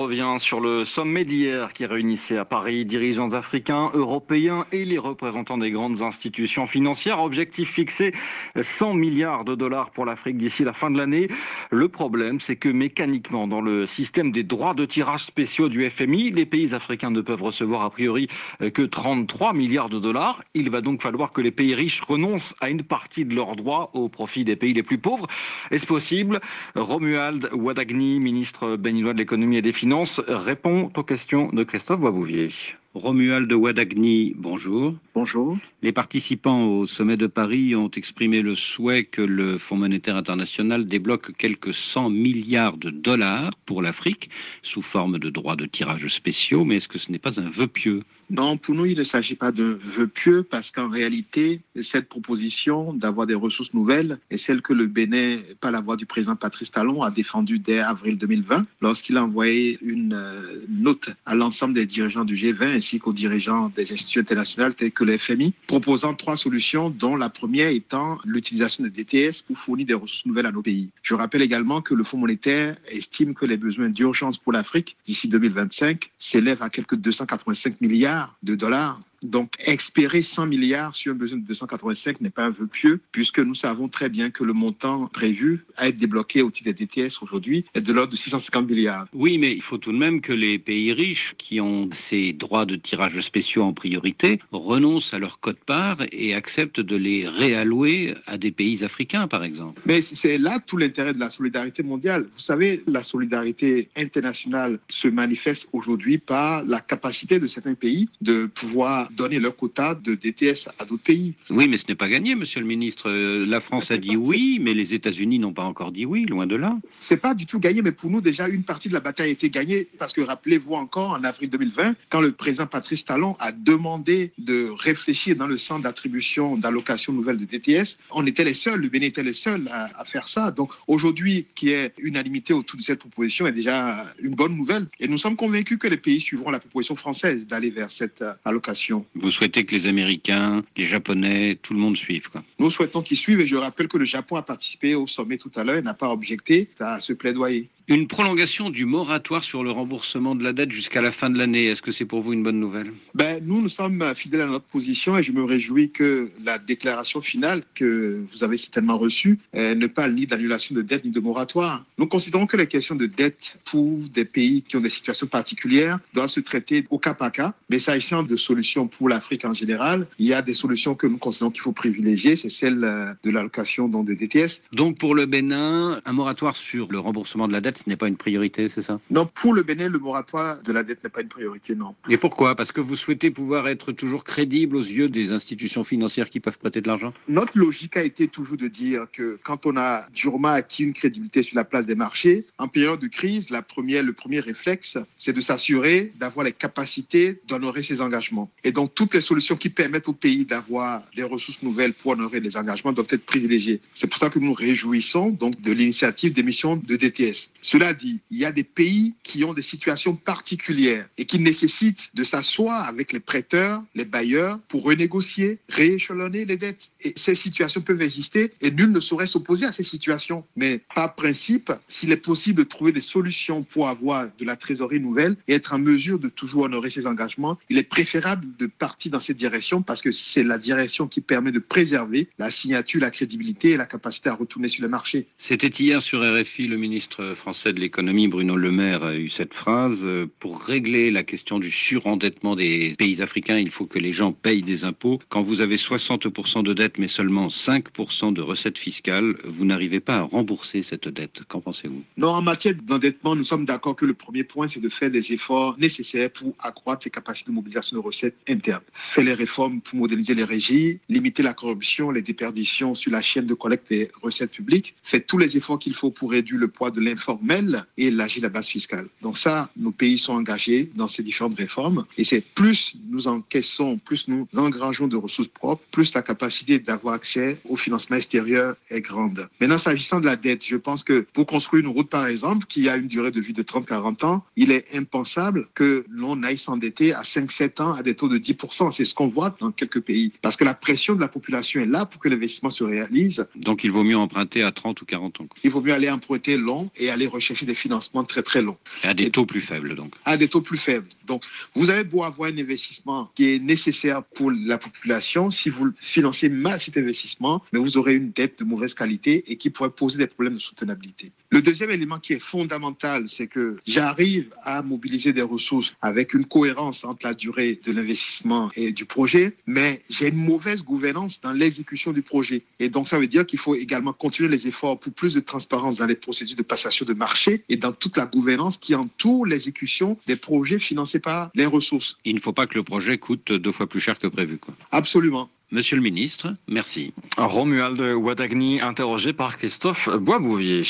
revient sur le sommet d'hier qui réunissait à Paris dirigeants africains, européens et les représentants des grandes institutions financières. Objectif fixé, 100 milliards de dollars pour l'Afrique d'ici la fin de l'année. Le problème, c'est que mécaniquement, dans le système des droits de tirage spéciaux du FMI, les pays africains ne peuvent recevoir a priori que 33 milliards de dollars. Il va donc falloir que les pays riches renoncent à une partie de leurs droits au profit des pays les plus pauvres. Est-ce possible? Romuald Wadagni, ministre béninois de l'économie et des finances, répond aux questions de Christophe Boisbouvier. Romuald Wadagni, bonjour. Bonjour. Les participants au sommet de Paris ont exprimé le souhait que le Fonds monétaire international débloque quelques 100 milliards de dollars pour l'Afrique sous forme de droits de tirage spéciaux. Mais est-ce que ce n'est pas un vœu pieux? Non, pour nous, il ne s'agit pas d'un vœu pieux parce qu'en réalité, cette proposition d'avoir des ressources nouvelles est celle que le Bénin, par la voix du président Patrice Talon, a défendue dès avril 2020 lorsqu'il a envoyé une note à l'ensemble des dirigeants du G20 ainsi qu'aux dirigeants des institutions internationales telles que le FMI, proposant 3 solutions dont la première étant l'utilisation des DTS pour fournir des ressources nouvelles à nos pays. Je rappelle également que le Fonds monétaire estime que les besoins d'urgence pour l'Afrique d'ici 2025 s'élèvent à quelques 285 milliards de dollars. Donc, espérer 100 milliards sur un besoin de 285 n'est pas un vœu pieux, puisque nous savons très bien que le montant prévu à être débloqué au titre des DTS aujourd'hui est de l'ordre de 650 milliards. Oui, mais il faut tout de même que les pays riches, qui ont ces droits de tirage spéciaux en priorité, renoncent à leur quote-part et acceptent de les réallouer à des pays africains, par exemple. Mais c'est là tout l'intérêt de la solidarité mondiale. Vous savez, la solidarité internationale se manifeste aujourd'hui par la capacité de certains pays de pouvoir donner leur quota de DTS à d'autres pays. Oui, mais ce n'est pas gagné, monsieur le ministre. La France a dit oui, mais les États-Unis n'ont pas encore dit oui, loin de là. C'est pas du tout gagné, mais pour nous, déjà, une partie de la bataille a été gagnée. Parce que rappelez-vous encore, en avril 2020, quand le président Patrice Talon a demandé de réfléchir dans le centre d'attribution d'allocations nouvelles de DTS, on était les seuls, le Bénin était les seuls à faire ça. Donc aujourd'hui, qu'il y ait unanimité autour de cette proposition est déjà une bonne nouvelle. Et nous sommes convaincus que les pays suivront la proposition française d'aller vers cette allocation. Vous souhaitez que les Américains, les Japonais, tout le monde suive, quoi. Nous souhaitons qu'ils suivent et je rappelle que le Japon a participé au sommet tout à l'heure et n'a pas objecté à ce plaidoyer. Une prolongation du moratoire sur le remboursement de la dette jusqu'à la fin de l'année, est-ce que c'est pour vous une bonne nouvelle? Nous sommes fidèles à notre position et je me réjouis que la déclaration finale que vous avez certainement reçue ne parle ni d'annulation de dette ni de moratoire. Nous considérons que les questions de dette pour des pays qui ont des situations particulières doivent se traiter au cas par cas. Mais s'agissant de solutions pour l'Afrique en général, il y a des solutions que nous considérons qu'il faut privilégier, c'est celle de l'allocation de DTS. Donc pour le Bénin, un moratoire sur le remboursement de la dette, ce n'est pas une priorité, c'est ça? Non, pour le Bénin, le moratoire de la dette n'est pas une priorité, non. Et pourquoi? Parce que vous souhaitez pouvoir être toujours crédible aux yeux des institutions financières qui peuvent prêter de l'argent? Notre logique a été toujours de dire que quand on a durement acquis une crédibilité sur la place des marchés, en période de crise, le premier réflexe, c'est de s'assurer d'avoir les capacités d'honorer ses engagements. Et donc, toutes les solutions qui permettent au pays d'avoir des ressources nouvelles pour honorer les engagements doivent être privilégiées. C'est pour ça que nous nous réjouissons donc de l'initiative d'émission de DTS. Cela dit, il y a des pays qui ont des situations particulières et qui nécessitent de s'asseoir avec les prêteurs, les bailleurs, pour renégocier, rééchelonner les dettes. Et ces situations peuvent exister et nul ne saurait s'opposer à ces situations. Mais par principe, s'il est possible de trouver des solutions pour avoir de la trésorerie nouvelle et être en mesure de toujours honorer ses engagements, il est préférable de partir dans cette direction parce que c'est la direction qui permet de préserver la signature, la crédibilité et la capacité à retourner sur les marchés. C'était hier sur RFI, le ministre français de l'économie, Bruno Le Maire, a eu cette phrase. Pour régler la question du surendettement des pays africains, il faut que les gens payent des impôts. Quand vous avez 60% de dette mais seulement 5% de recettes fiscales, vous n'arrivez pas à rembourser cette dette. Qu'en pensez-vous? Non, en matière d'endettement, nous sommes d'accord que le premier point, c'est de faire des efforts nécessaires pour accroître les capacités de mobilisation de recettes internes. Faire les réformes pour modéliser les régies, limiter la corruption, les déperditions sur la chaîne de collecte des recettes publiques, faire tous les efforts qu'il faut pour réduire le poids de l'informel et élargir la base fiscale. Donc ça, nos pays sont engagés dans ces différentes réformes et c'est plus nous encaissons, plus nous engrangeons de ressources propres, plus la capacité d'avoir accès au financement extérieur est grande. Maintenant, s'agissant de la dette, je pense que pour construire une route, par exemple, qui a une durée de vie de 30-40 ans, il est impensable que l'on aille s'endetter à 5-7 ans à des taux de 10%. C'est ce qu'on voit dans quelques pays. Parce que la pression de la population est là pour que l'investissement se réalise. Donc il vaut mieux emprunter à 30 ou 40 ans. Il vaut mieux aller emprunter long et aller rechercher des financements très très longs. À des taux plus faibles, donc. À des taux plus faibles. Donc, vous avez beau avoir un investissement qui est nécessaire pour la population, si vous financez mal cet investissement, mais vous aurez une dette de mauvaise qualité et qui pourrait poser des problèmes de soutenabilité. Le deuxième élément qui est fondamental, c'est que j'arrive à mobiliser des ressources avec une cohérence entre la durée de l'investissement et du projet, mais j'ai une mauvaise gouvernance dans l'exécution du projet. Et donc, ça veut dire qu'il faut également continuer les efforts pour plus de transparence dans les procédures de passation de marché et dans toute la gouvernance qui entoure l'exécution des projets financés par les ressources. Il ne faut pas que le projet coûte 2 fois plus cher que prévu, quoi. Absolument. Monsieur le ministre, merci. Romuald Wadagni, interrogé par Christophe Boisbouvier.